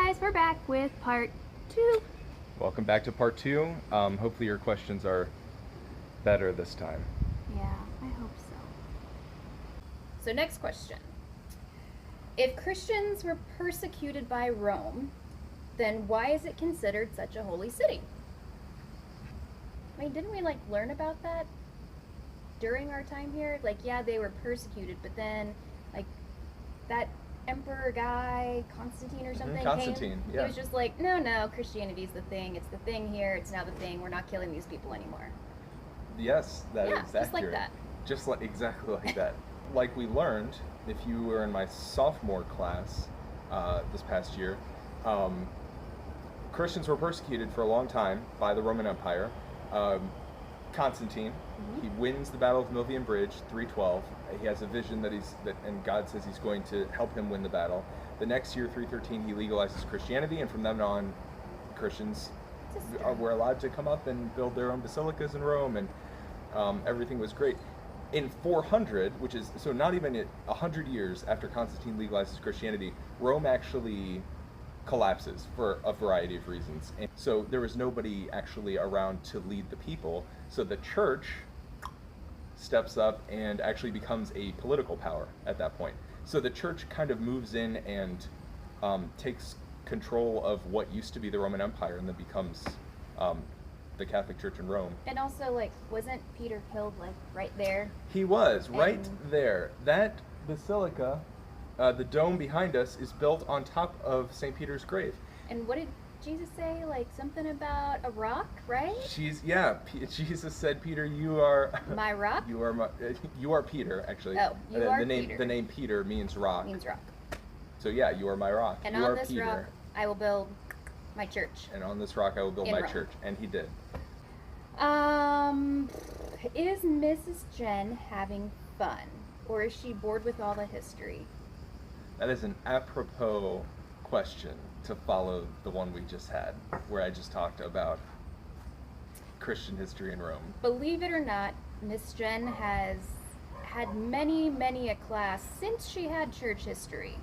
guys, we're back with part 2. Welcome back to part 2. Hopefully your questions are better this time. Yeah, I hope so. So next question. If Christians were persecuted by Rome, then why is it considered such a holy city? I mean, didn't we learn about that during our time here? Yeah, they were persecuted, but then that emperor guy, Constantine or something, Constantine, came. yeah. He was just like, no, Christianity's the thing. It's the thing here. It's now the thing. We're not killing these people anymore. Yes, that is Yeah, accurate. just like that. Just like exactly like that. Like we learned, if you were in my sophomore class this past year, Christians were persecuted for a long time by the Roman Empire. Constantine, he wins the Battle of Milvian Bridge, 312. He has a vision and God says he's going to help him win the battle. The next year, 313, he legalizes Christianity, and from then on, Christians were allowed to come up and build their own basilicas in Rome, and everything was great. In 400, which is so not even 100 years after Constantine legalizes Christianity, Rome actually collapses for a variety of reasons. And so there was nobody actually around to lead the people. So the church steps up and actually becomes a political power at that point. So the church kind of moves in and takes control of what used to be the Roman Empire and then becomes the Catholic Church in Rome. And also, wasn't Peter killed, right there? He was, right there. That basilica, the dome behind us, is built on top of St. Peter's grave. And what did Jesus say? Something about a rock, right? Jesus said, Peter, you are... My rock? You are Peter, actually. Oh, you are Peter. The name Peter means rock. Means rock. So yeah, you are my rock. And you on are this Peter. rock, I will build my church. And on this rock, I will build my church. And he did. Is Mrs. Jen having fun? Or is she bored with all the history? That is an apropos question to follow the one we just had, where I just talked about Christian history in Rome. Believe it or not, Miss Jen has had many a class since she had church history.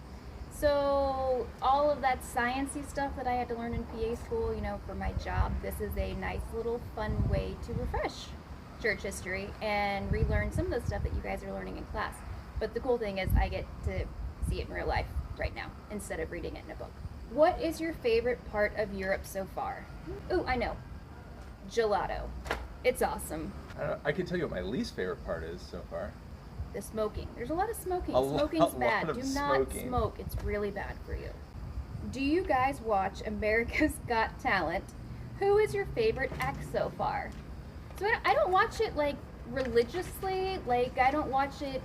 So all of that sciencey stuff that I had to learn in PA school, for my job, this is a nice little fun way to refresh church history and relearn some of the stuff that you guys are learning in class. But the cool thing is I get to see it in real life right now instead of reading it in a book. What is your favorite part of Europe so far? Ooh, I know. Gelato. It's awesome. I can tell you what my least favorite part is so far. The smoking. There's a lot of smoking. A Smoking's lot bad. of Do not smoking. smoke. It's really bad for you. Do you guys watch America's Got Talent? Who is your favorite ex so far? So I don't watch it religiously. I don't watch it,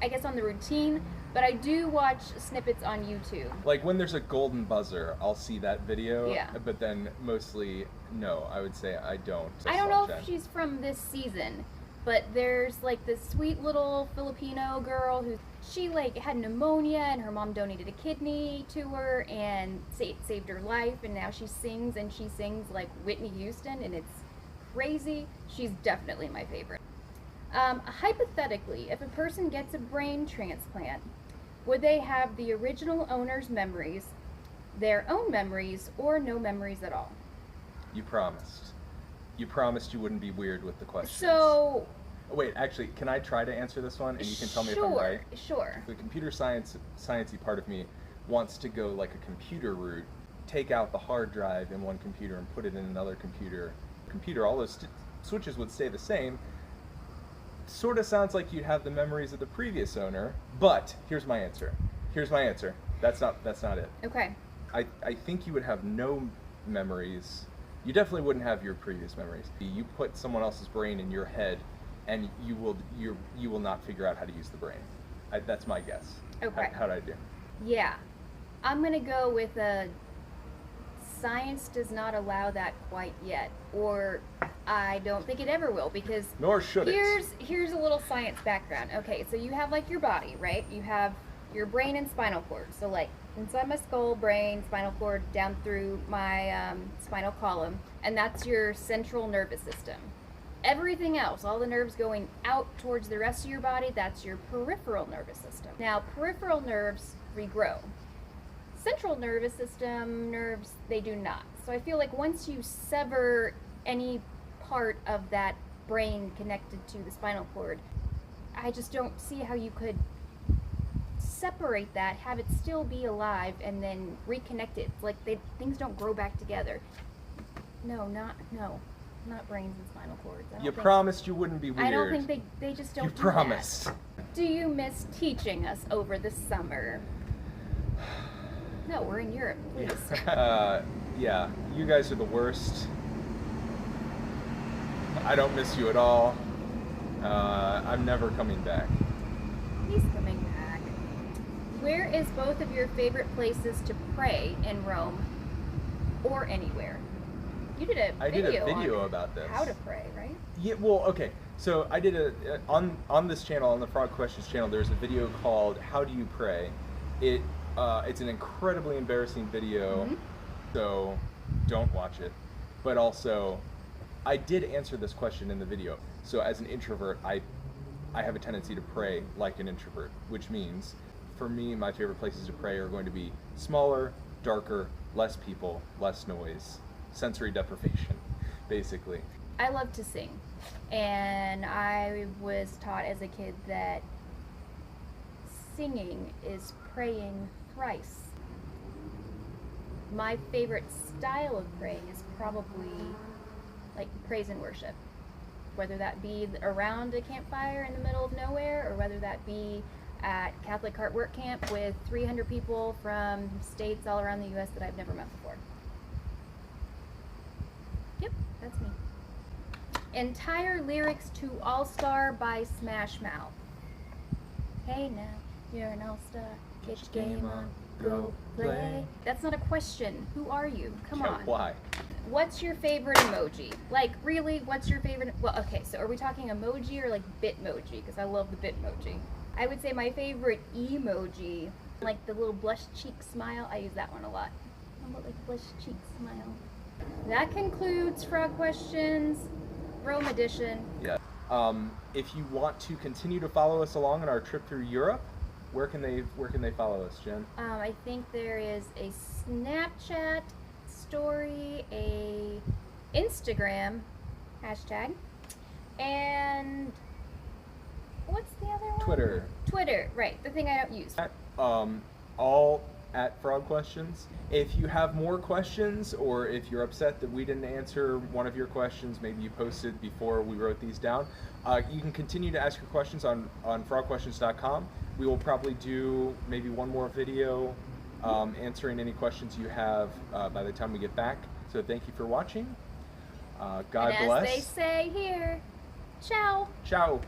I guess, on the routine. But I do watch snippets on YouTube. When there's a golden buzzer, I'll see that video. Yeah. But then mostly, no, I would say I don't. I don't know if she's from this season, but there's this sweet little Filipino girl who she had pneumonia and her mom donated a kidney to her and saved her life, and now she sings like Whitney Houston, and it's crazy. She's definitely my favorite. Hypothetically, if a person gets a brain transplant, would they have the original owner's memories, their own memories, or no memories at all? You promised. You promised you wouldn't be weird with the questions. So... Wait, actually, can I try to answer this one, and you can tell me if I'm right? Sure. The computer sciencey part of me wants to go like a computer route, take out the hard drive in one computer and put it in another computer. All those switches would stay the same. Sort of sounds like you'd have the memories of the previous owner, but here's my answer. That's not it. Okay. I think you would have no memories. You definitely wouldn't have your previous memories. You put someone else's brain in your head, and you will not figure out how to use the brain. That's my guess. Okay. How'd I do? Yeah. I'm gonna go with science does not allow that quite yet, or I don't think it ever will, because Nor should it. Here's a little science background. Okay, so you have your body, right? You have your brain and spinal cord. So inside my skull, brain, spinal cord, down through my spinal column, and that's your central nervous system. Everything else, all the nerves going out towards the rest of your body, that's your peripheral nervous system. Now, peripheral nerves regrow. central nervous system nerves, they do not. So I feel like once you sever any part of that brain connected to the spinal cord, I just don't see how you could separate that, have it still be alive, and then reconnect it. Like things don't grow back together. No, not brains and spinal cords. I don't You think- promised you wouldn't be weird. I don't think they just don't You do promised. that. Do you miss teaching us over the summer? No, we're in Europe, please. Yeah, you guys are the worst. I don't miss you at all. I'm never coming back. He's coming back. Where is both of your favorite places to pray in Rome or anywhere? You did a I did a video on about this. how to pray, right? Yeah, well, okay. So I did on this channel, on the Frog Questions channel, there's a video called "How Do You Pray?" It's an incredibly embarrassing video, so don't watch it. But also, I did answer this question in the video. So as an introvert, I have a tendency to pray like an introvert, which means for me, my favorite places to pray are going to be smaller, darker, less people, less noise, sensory deprivation, basically. I love to sing, and I was taught as a kid that singing is praying thrice. My favorite style of praying is probably like praise and worship, whether that be around a campfire in the middle of nowhere, or whether that be at Catholic Heart Work Camp with 300 people from states all around the U.S. that I've never met before. Yep, that's me. Entire lyrics to All Star by Smash Mouth. Hey now, you're an all-star. Get your game on, go play. That's not a question. Who are you? Come Yeah, on. why? What's your favorite emoji? Like, really, what's your favorite? Well, okay, so are we talking emoji or like Bitmoji? Because I love the Bitmoji. I would say my favorite emoji, like the little blush cheek smile. I use that one a lot. How about like blush cheek smile? That concludes Frog Questions, Rome edition. Yeah. If you want to continue to follow us along on our trip through Europe, where can they follow us, Jen? I think there is a Snapchat story, a Instagram hashtag, and what's the other one? Twitter. Twitter, right? The thing I don't use. All at Frog Questions. If you have more questions, or if you're upset that we didn't answer one of your questions, maybe you posted before we wrote these down, you can continue to ask your questions on frogquestions.com. We will probably do maybe one more video answering any questions you have by the time we get back. So thank you for watching. God and bless. as they say here, ciao. Ciao.